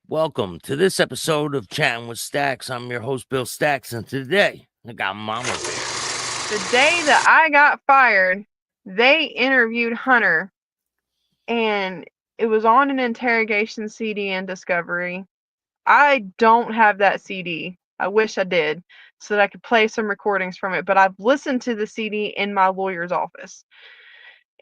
Welcome to this episode of Chattin with Staxx. I'm your host, Bill Staxx, and today I got Mama Bear. The day that I got fired, they interviewed Hunter, and it was on an interrogation CD in Discovery. I don't have that CD. I wish I did, so that I could play some recordings from it, but I've listened to the CD in my lawyer's office.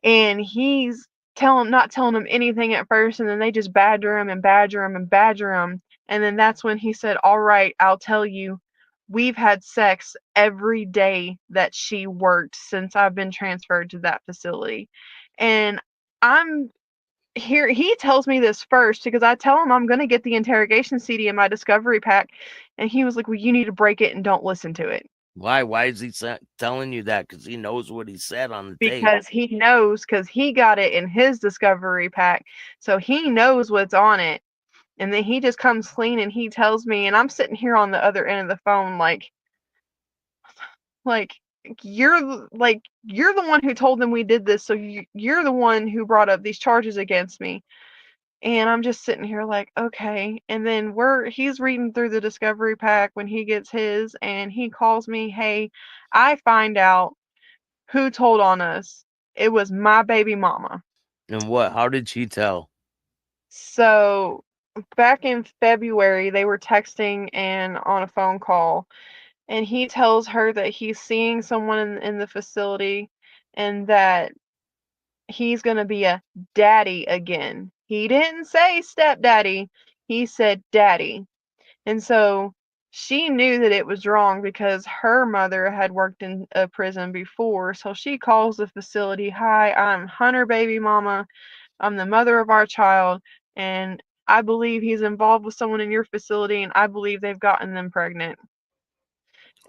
And he's not telling him anything at first, and then they just badger him and badger him and badger him. And then that's when he said, "All right, I'll tell you. We've had sex every day that she worked since I've been transferred to that facility." And I'm here. He tells me this first because I tell him I'm going to get the interrogation CD in my Discovery pack. And he was like, "Well, you need to break it and don't listen to it." Why? Why is he telling you that? Because he knows what he said on the tape. Because he knows, because he got it in his Discovery pack. So he knows what's on it. And then he just comes clean and he tells me, and I'm sitting here on the other end of the phone like you're the one who told them we did this, so you're the one who brought up these charges against me. And I'm just sitting here like, okay. And then he's reading through the Discovery pack when he gets his, and he calls me, "Hey, I find out who told on us. It was my baby mama." And what? How did she tell? So back in February, they were texting and on a phone call, and he tells her that he's seeing someone in the facility and that he's going to be a daddy again. He didn't say stepdaddy, he said daddy. And so she knew that it was wrong because her mother had worked in a prison before. So she calls the facility, "Hi, I'm Hunter baby mama. I'm the mother of our child, and I believe he's involved with someone in your facility, and I believe they've gotten them pregnant."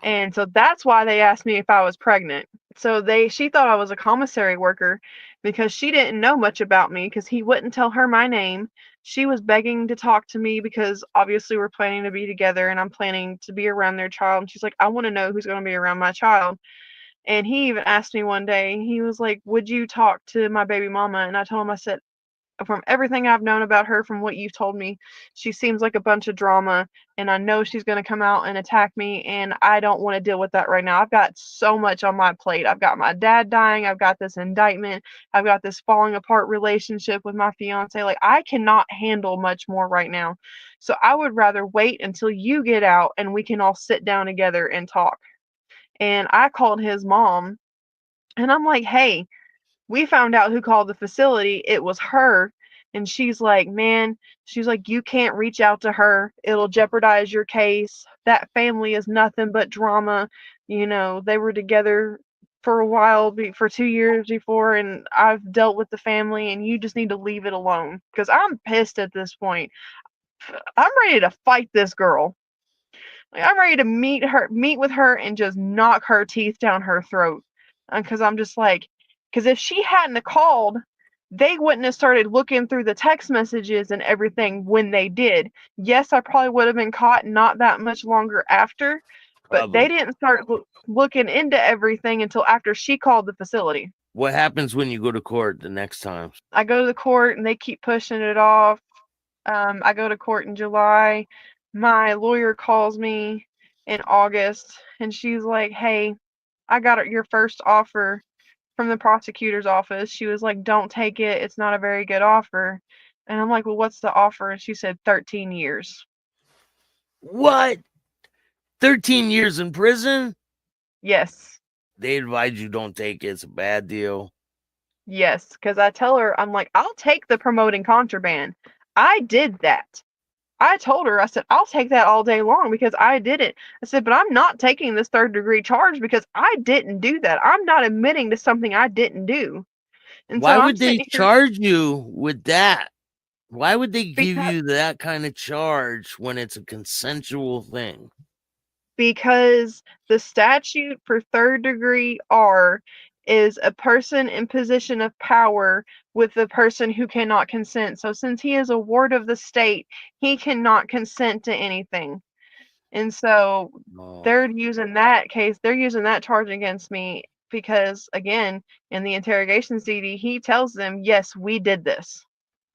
And so that's why they asked me if I was pregnant. So she thought I was a commissary worker because she didn't know much about me because he wouldn't tell her my name. She was begging to talk to me because obviously we're planning to be together and I'm planning to be around their child. And she's like, "I want to know who's going to be around my child." And he even asked me one day, he was like, "Would you talk to my baby mama?" And I told him, I said, "From everything I've known about her, from what you've told me, she seems like a bunch of drama, and I know she's going to come out and attack me, and I don't want to deal with that right now. I've got so much on my plate. I've got my dad dying, I've got this indictment, I've got this falling apart relationship with my fiance. Like, I cannot handle much more right now. So I would rather wait until you get out and we can all sit down together and talk." And I called his mom, and I'm like, "Hey, we found out who called the facility. It was her." And she's like, "Man," she's like, "you can't reach out to her. It'll jeopardize your case. That family is nothing but drama. They were together for a while, for 2 years before, and I've dealt with the family, and you just need to leave it alone." Because I'm pissed at this point. I'm ready to fight this girl. Like, I'm ready to meet with her and just knock her teeth down her throat. Because I'm just like, because if she hadn't have called, they wouldn't have started looking through the text messages and everything when they did. Yes, I probably would have been caught not that much longer after, but they Probably. didn't start looking into everything until after she called the facility. What happens when you go to court the next time? I go to the court and they keep pushing it off. I go to court in July. My lawyer calls me in August and she's like, "Hey, I got your first offer from the prosecutor's office." She was like, "Don't take it. It's not a very good offer." And I'm like, "Well, what's the offer?" And she said 13 years. What? 13 years in prison? Yes. They advise you don't take it. It's a bad deal. Yes. Because I tell her, I'm like, "I'll take the promoting contraband. I did that." I told her, I said, "I'll take that all day long because I did it." I said, "But I'm not taking this third-degree charge because I didn't do that. I'm not admitting to something I didn't do." And Why so I'm would they sitting here charge you with that? Why would they give because you that kind of charge when it's a consensual thing? because the statute for third degree R is a person in position of power with the person who cannot consent. So since he is a ward of the state, he cannot consent to anything. And so Oh. they're using that charge against me because, again, in the interrogation CD, he tells them, "Yes, we did this."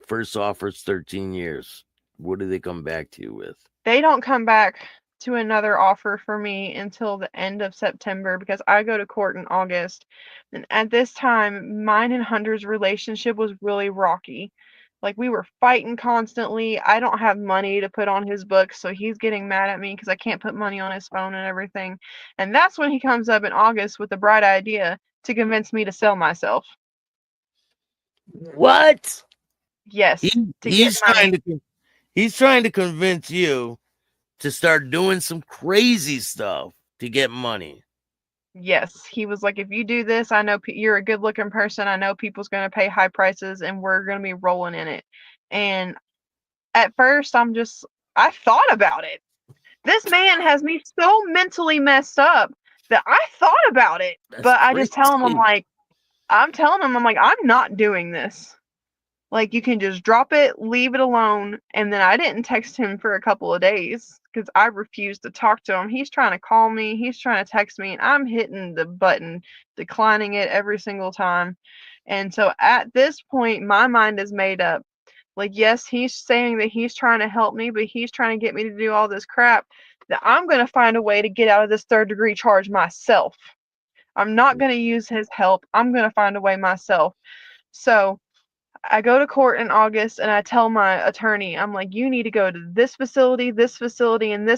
First offer's 13 years. What do they come back to you with? They don't come back to another offer for me until the end of September because I go to court in August. And at this time, mine and Hunter's relationship was really rocky. Like we were fighting constantly. I don't have money to put on his books, so he's getting mad at me because I can't put money on his phone and everything. And that's when he comes up in August with the bright idea to convince me to sell myself. What? Yes, to get money. He's trying to convince you to start doing some crazy stuff to get money. Yes, he was like, if you do this, I know you're a good looking person. I know people's going to pay high prices and we're going to be rolling in it. And at first, I thought about it. This man has me so mentally messed up that I thought about it. That's But I just tell him, crazy. I'm telling him, I'm not doing this. Like, you can just drop it, leave it alone. And then I didn't text him for a couple of days because I refused to talk to him. He's trying to call me, he's trying to text me, and I'm hitting the button, declining it every single time. And so at this point, my mind is made up. Like, yes, he's saying that he's trying to help me, but he's trying to get me to do all this crap that I'm going to find a way to get out of this third-degree charge myself. I'm not going to use his help. I'm going to find a way myself. So I go to court in August and I tell my attorney, I'm like, you need to go to this facility, and this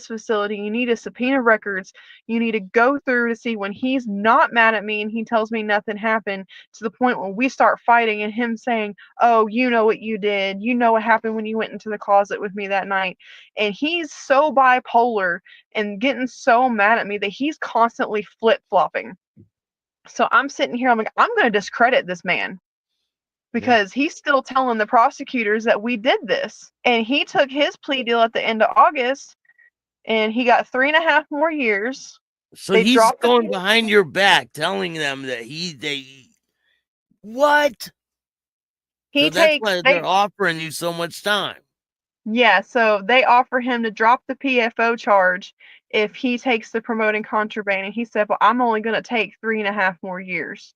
facility. You need to subpoena records. You need to go through to see when he's not mad at me and he tells me nothing happened, to the point when we start fighting and him saying, oh, you know what you did. You know what happened when you went into the closet with me that night. And he's so bipolar and getting so mad at me that he's constantly flip-flopping. So I'm sitting here, I'm like, I'm going to discredit this man, because he's still telling the prosecutors that we did this. And he took his plea deal at the end of August, and he got 3.5 more years. So he's going behind your back, telling them that what? So that's why they're offering you so much time. Yeah, so they offer him to drop the PFO charge if he takes the promoting contraband. And he said, well, I'm only going to take 3.5 more years.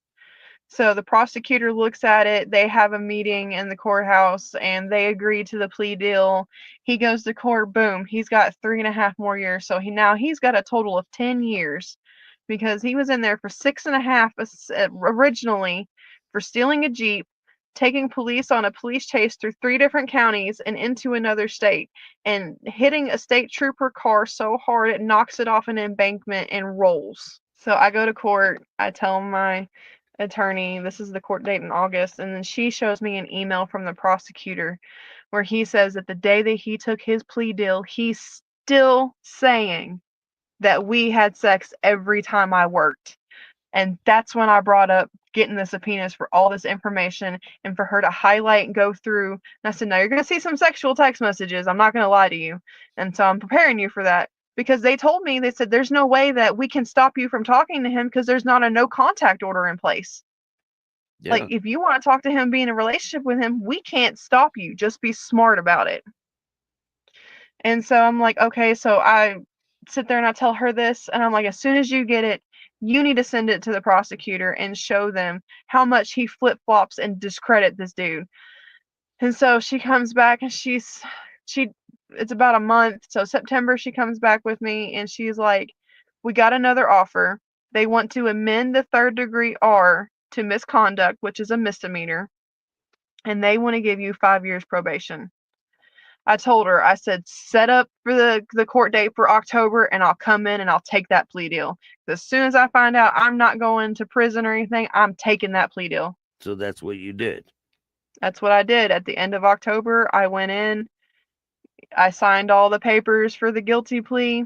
So the prosecutor looks at it, they have a meeting in the courthouse, and they agree to the plea deal. He goes to court, boom, he's got 3.5 more years. So he's got a total of 10 years, because he was in there for 6.5 originally for stealing a Jeep, taking police on a police chase through 3 different counties and into another state, and hitting a state trooper car so hard it knocks it off an embankment and rolls. So I go to court, I tell my attorney this is the court date in August, and then she shows me an email from the prosecutor where he says that the day that he took his plea deal, he's still saying that we had sex every time I worked. And that's when I brought up getting the subpoenas for all this information and for her to highlight and go through. And I said, no, you're going to see some sexual text messages. I'm not going to lie to you. And so I'm preparing you for that. Because they told me, they said, there's no way that we can stop you from talking to him because there's not a no contact order in place. Yeah. Like, if you want to talk to him, be in a relationship with him, we can't stop you. Just be smart about it. And so I'm like, okay, so I sit there and I tell her this, and I'm like, as soon as you get it, you need to send it to the prosecutor and show them how much he flip-flops and discredit this dude. And so she comes back and it's about a month. So September, she comes back with me and she's like, we got another offer. They want to amend the 3rd degree R to misconduct, which is a misdemeanor. And they want to give you 5 years probation. I told her, I said, set up for the court date for October and I'll come in and I'll take that plea deal. As soon as I find out I'm not going to prison or anything, I'm taking that plea deal. So that's what you did. That's what I did. At the end of October, I went in, I signed all the papers for the guilty plea.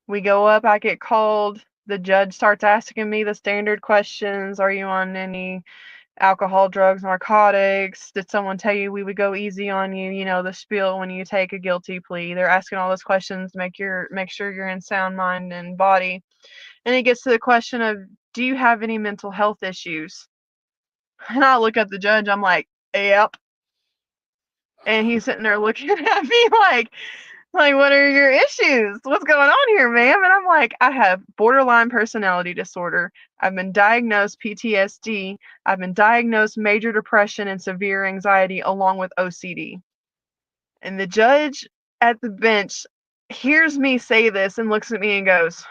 We go up, I get called. The judge starts asking me the standard questions. Are you on any alcohol, drugs, narcotics? Did someone tell you we would go easy on you? You know, the spiel when you take a guilty plea. They're asking all those questions to make sure you're in sound mind and body. And it gets to the question of, do you have any mental health issues? And I look at the judge, I'm like, yep. And he's sitting there looking at me like, what are your issues? What's going on here, ma'am? And I'm like, I have borderline personality disorder. I've been diagnosed PTSD. I've been diagnosed major depression and severe anxiety along with OCD. And the judge at the bench hears me say this and looks at me and goes,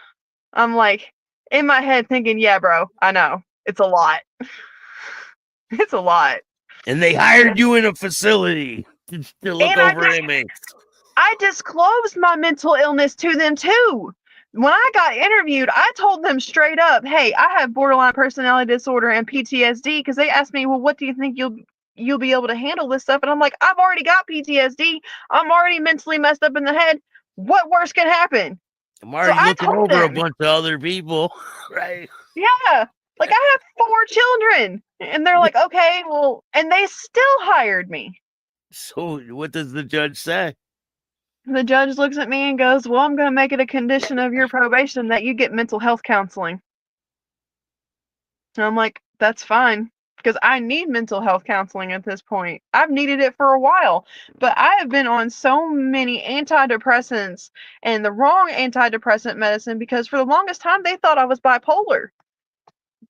I'm like, in my head thinking, yeah, bro, I know. It's a lot. It's a lot. And they hired you in a facility to look And over inmates. I disclosed my mental illness to them too. When I got interviewed, I told them straight up, hey, I have borderline personality disorder and PTSD, because they asked me, well, what do you think you'll be able to handle this stuff? And I'm like, I've already got PTSD. I'm already mentally messed up in the head. What worse can happen? I'm So already I looking told over a them, bunch of other people, right? yeah, like I have 4 children. And they're like, okay, well, and they still hired me. So what does the judge say? The judge looks at me and goes, well, I'm going to make it a condition of your probation that you get mental health counseling. And I'm like, that's fine, because I need mental health counseling at this point. I've needed it for a while, but I have been on so many antidepressants and the wrong antidepressant medicine, because for the longest time they thought I was bipolar.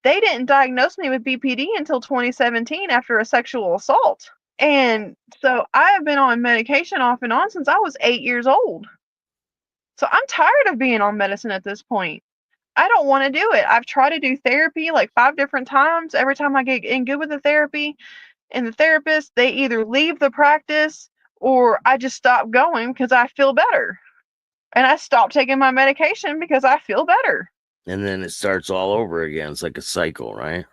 They didn't diagnose me with BPD until 2017 after a sexual assault. And so I have been on medication off and on since I was 8 years old. So I'm tired of being on medicine at this point. I don't want to do it. I've tried to do therapy like 5 different times. Every time I get in good with the therapy and the therapist, they either leave the practice or I just stop going because I feel better. And I stop taking my medication because I feel better. And then it starts all over again. It's like a cycle, right?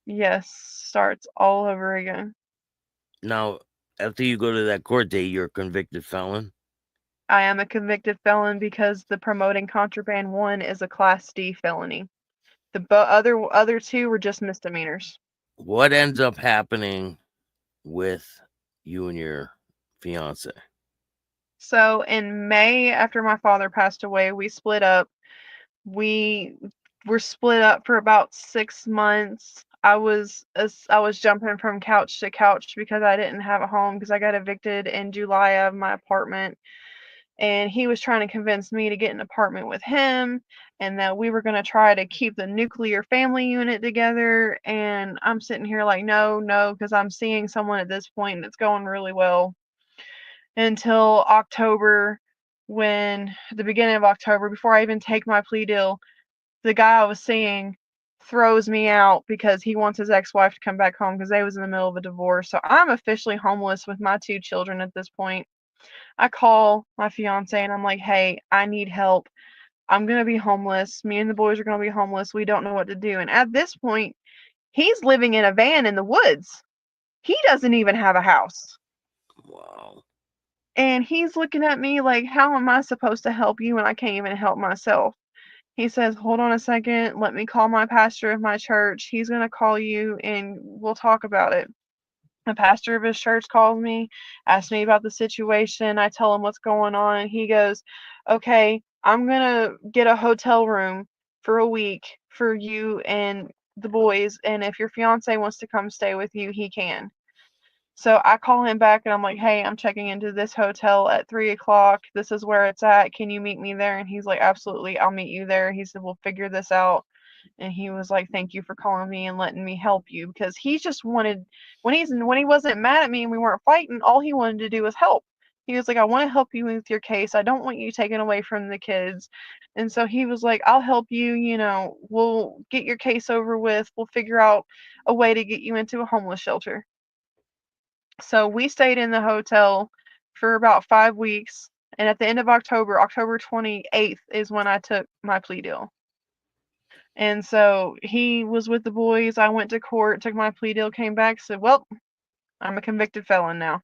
Yes, starts all over again. Now, after you go to that court date, you're a convicted felon. I am a convicted felon because the promoting contraband one is a Class D felony. The other 2 were just misdemeanors. What ends up happening with you and your fiance? So in May, after my father passed away, we split up. We were split up for about 6 months. I was jumping from couch to couch because I didn't have a home, because I got evicted in July of my apartment. And he was trying to convince me to get an apartment with him, and that we were going to try to keep the nuclear family unit together. And I'm sitting here like, no, because I'm seeing someone at this point and it's going really well. Until October, when the beginning of October, before I even take my plea deal, the guy I was seeing throws me out because he wants his ex-wife to come back home because they was in the middle of a divorce. So I'm officially homeless with my 2 children at this point. I call my fiance and I'm like, hey, I need help. I'm going to be homeless. Me and the boys are going to be homeless. We don't know what to do. And at this point, he's living in a van in the woods. He doesn't even have a house. Wow. And he's looking at me like, how am I supposed to help you when I can't even help myself? He says, hold on a second. Let me call my pastor of my church. He's going to call you and we'll talk about it. The pastor of his church calls me, asks me about the situation. I tell him what's going on. He goes, okay, I'm going to get a hotel room for a week for you and the boys. And if your fiance wants to come stay with you, he can. So I call him back and I'm like, hey, I'm checking into this hotel at 3:00. This is where it's at. Can you meet me there? And he's like, absolutely, I'll meet you there. He said, we'll figure this out. And he was like, thank you for calling me and letting me help you, because he just wanted, when he wasn't mad at me and we weren't fighting, all he wanted to do was help. He was like, I want to help you with your case. I don't want you taken away from the kids. And so he was like, I'll help you, we'll get your case over with. We'll figure out a way to get you into a homeless shelter. So we stayed in the hotel for about 5 weeks. And at the end of October, October 28th, is when I took my plea deal. And so he was with the boys. I went to court, took my plea deal, came back, said, well, I'm a convicted felon now.